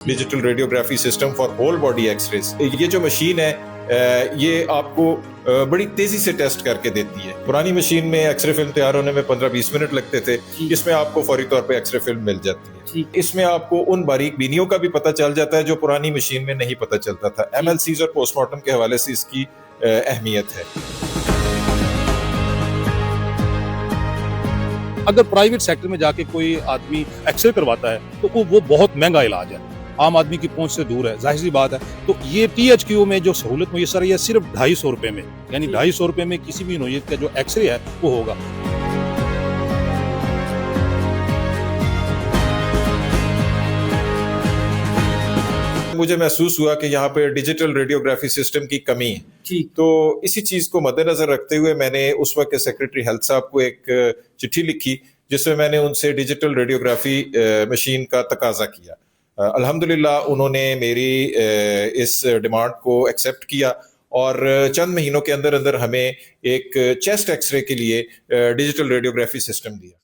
Digital radiography system for whole body X-rays. ये जो machine है ये आपको बड़ी तेजी से टेस्ट करके देती है। पुरानी मशीन में एक्सरे फिल्म तैयार होने में 15-20 मिनट लगते थे, इसमें आपको फौरी तौर पे एक्सरे फिल्म मिल जाती है। इसमें आपको उन बारीक बीनियों का भी पता चल जाता है जो पुरानी मशीन में नहीं पता चलता था। MLCs और पोस्टमार्टम के हवाले से इसकी अहमियत है। अगर प्राइवेट सेक्टर में जाके कोई आदमी एक्सरे करवाता है तो वो बहुत महंगा इलाज है, आम आदमी की पहुंच से दूर है, जाहिर सी बात है। तो ये THQ में जो सहूलत मुयसर है ये सिर्फ 250 रुपए में, यानी 250 रुपए में किसी भी नौयत का जो एक्सरे है वो होगा। मुझे महसूस हुआ कि यहाँ पे डिजिटल रेडियोग्राफी सिस्टम की कमी है, तो इसी चीज को मद्देनजर रखते हुए मैंने उस वक्त के सेक्रेटरी हेल्थ साहब को एक चिट्ठी लिखी जिसमें मैंने उनसे डिजिटल रेडियोग्राफी मशीन का तकाजा किया। अल्हम्दुलिल्लाह उन्होंने मेरी इस डिमांड को एक्सेप्ट किया और चंद महीनों के अंदर अंदर हमें एक चेस्ट एक्सरे के लिए डिजिटल रेडियोग्राफी सिस्टम दिया।